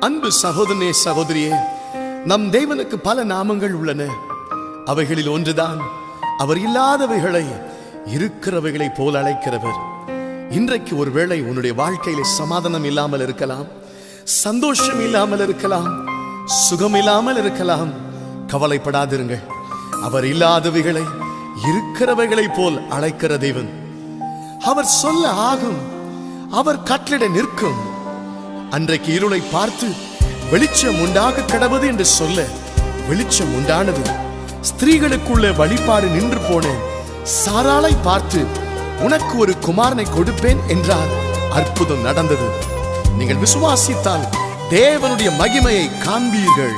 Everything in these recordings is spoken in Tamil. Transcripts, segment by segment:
அன்பு சகோதரனே, சகோதரியே, நம் தேவனுக்கு பல நாமங்கள் உள்ளன. அவைகளில் ஒன்றுதான் அவர் இல்லாதவைகளை இருக்கிறவைகளை போல் அழைக்கிறவர். இன்றைக்கு ஒருவேளை உன்னுடைய வாழ்க்கையில சமாதானம் இல்லாமல் இருக்கலாம், சந்தோஷம் இல்லாமல் இருக்கலாம், சுகம் இல்லாமல் இருக்கலாம். கவலைப்படாதிருங்கள். அவர் இல்லாதவைகளை இருக்கிறவைகளை போல் அழைக்கிற தேவன். அவர் சொல்ல ஆகும், அவர் கட்டளிட நிற்கும். அன்றைக்கு இருளை பார்த்து வெளிச்சம் உண்டாக கடவுது என்று சொல்ல வெளிச்சம் உண்டானது. ஸ்திரீகளுக்குள்ள வழிபாடு நின்று போன சாராளை பார்த்து உனக்கு ஒரு குமாரனை கொடுப்பேன் என்றார். அற்புதம் நடந்தது. நீங்கள் விசுவாசித்தால் தேவனுடைய மகிமையை காண்பீர்கள்.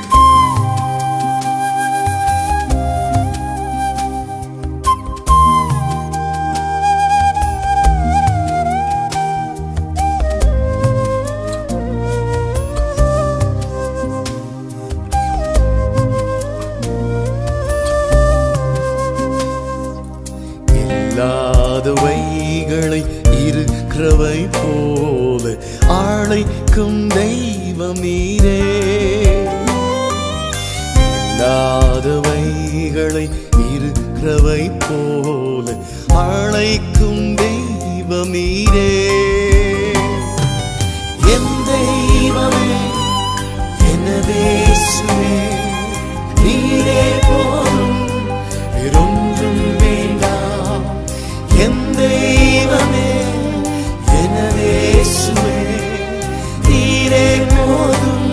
இல்லாதவைகளை இருக்கிறவை போல அழைக்கும் தெய்வம் நீரே. இல்லாதவைகளை இருக்கிறவை போல அழைக்கும் தெய்வம் நீரே. என் தெய்வமே, எனது இயேசுவே, நீரே போதும், வேறொன்றும் வேண்டாம். என் தெய்வமே, எனது இயேசுவே, நீரே போதும்,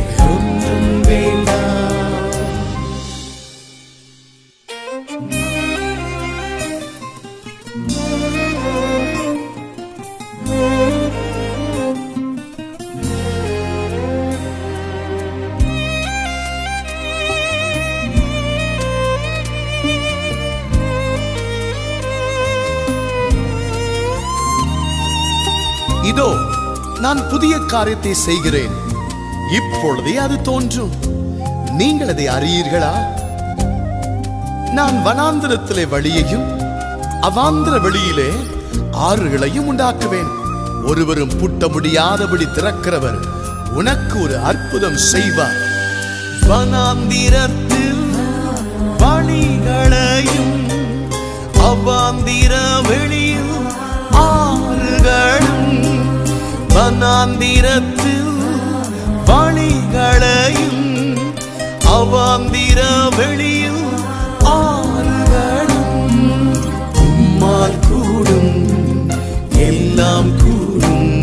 வேறொன்றும் வேண்டாம். இதோ நான் புதிய காரியத்தை செய்கிறேன், இப்பொழுதே அது தோன்றும், நீங்கள் அதை அறியீர்களா? நான் வனாந்திரத்திலே வழியையும் அவாந்திர வெளியிலே ஆறுகளையும் உண்டாக்குவேன். ஒருவரும் பூட்ட முடியாதபடி திறக்கிறவர் உனக்கு ஒரு அற்புதம் செய்வார். வனாந்திரத்தில் வழிகளையும் அவாந்திர வெளியில் ஆறுகளும், வனாந்திரத்தில் வழிகளையும் அவாந்திர வெளியில் ஆறுகளும். உம்மால் கூடும், எல்லாம் கூடும்,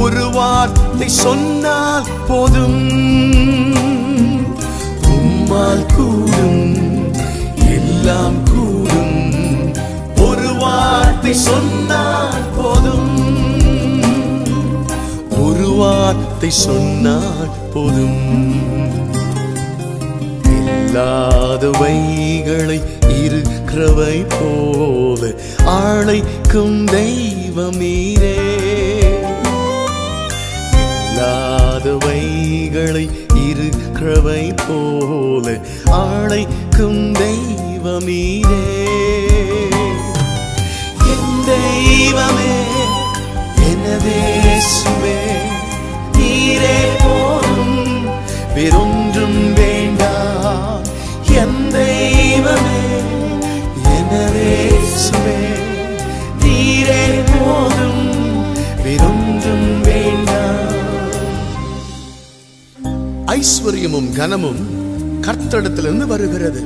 ஒரு வார்த்தை சொன்னால் போதும். உம்மால் கூடும், எல்லாம் கூடும், ஒரு வார்த்தை சொன்னால் போதும். ஒரு வார்த்தை சொன்னால் போதும். இல்லாதவைகளை இருக்கிறவை போல அழைக்கும் தெய்வம் நீரே. இல்லாதவைகளை இருக்கிறவை போல அழைக்கும் தெய்வம் நீரே. என் தெய்வமே, எனது இயேசுவே, நீரே போதும், வேறொன்றும் வேண்டாம். என் தெய்வமே, எனது இயேசுவே, நீரே போதும், வேறொன்றும் வேண்டாம். ஐஸ்வர்யமும் கனமும் கர்த்தரிடத்திலிருந்து வருகிறது.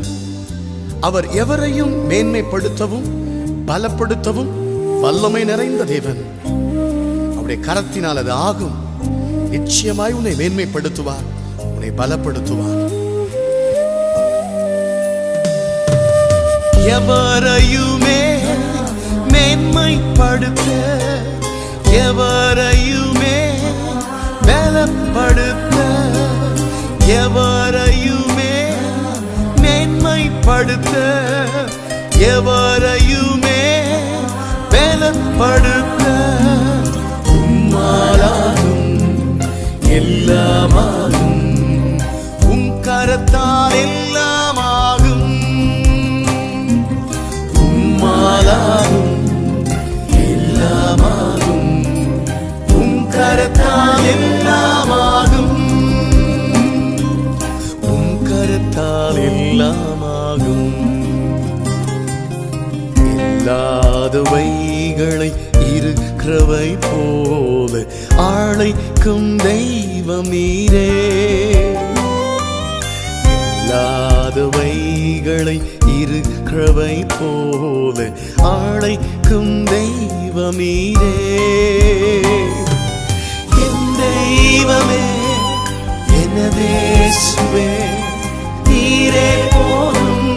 அவர் எவரையும் மேன்மைப்படுத்தவும் பலப்படுத்தவும் வல்லமை நிறைந்த தேவன். அவருடைய கரத்தினால் அது ஆகும். நிச்சயமாய் உன்னை மேன்மைப்படுத்துவார், உன்னை பலப்படுத்துவார். எவரையுமே மேன்மைப்படுத்த, எவரையுமே பலப்படுத்த, எவரையுமே மேன்மைப்படுத்த, எவரையுமே பலப்படுத்த உம்மாலாகும், எல்லாமாகும். உம் கரத்தால் எல்லாமாகும். உம்மாலாகும், எல்லாமாகும். உம் கரத்தால் எல்லாமாகும். இருக்கிறவை போல அழைக்கும் தெய்வம் நீரே. இல்லாதவைகளை இருக்கிறவை போல அழைக்கும் தெய்வம் நீரே. என் தெய்வமே எனதேசுவே நீரே போதும்,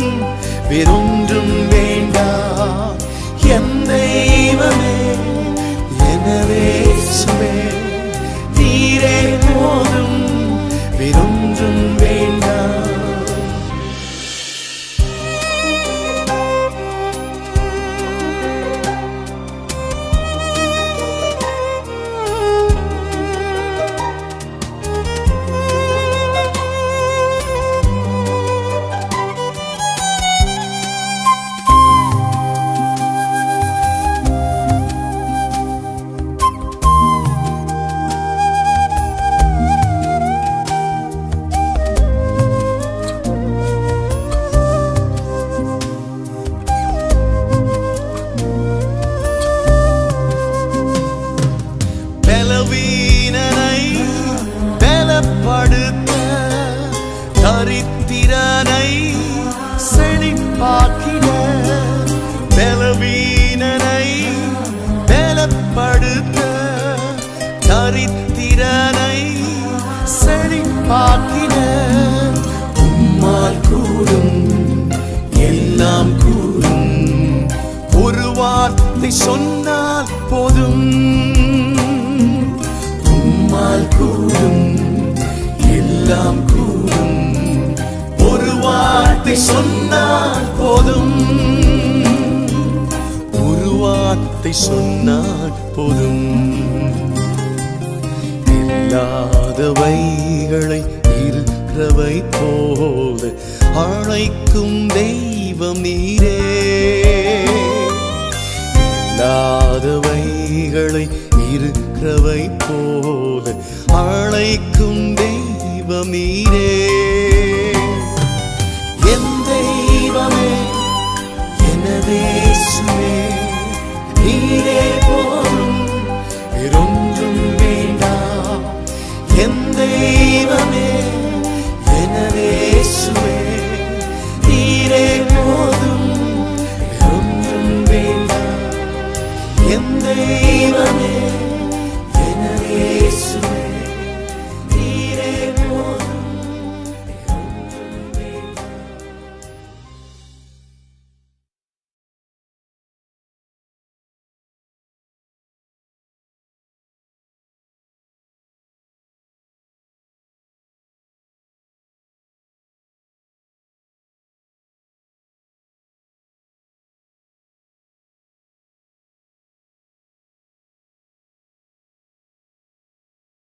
வேறொன்றும் வேண்டாம். என் தெய்வமே எனதேசுவே நீரே போதும், வேறொன்றும் வேண்டாம். பலவீனனை பலப்படுத்த, தரித்திரனை செழிப்பாக்கிட. பலவீனனை பலப்படுத்த, தரித்திரனை செழிப்பாக்கிட. உம்மால் கூடும் எல்லாம் கூடும், ஒரு வார்த்தை சொன்னால் போதும். கூடும் எல்லாம் கூடும், ஒரு வார்த்தை சொன்னால் போதும். ஒரு வார்த்தை சொன்னால் போதும். இல்லாதவைகளை இருக்கிறவை போல அழைக்கும் தெய்வம் நீரே. இல்லாதவைகளை இருக்கிறவை போல அழைக்கும் தெய்வம் நீரே.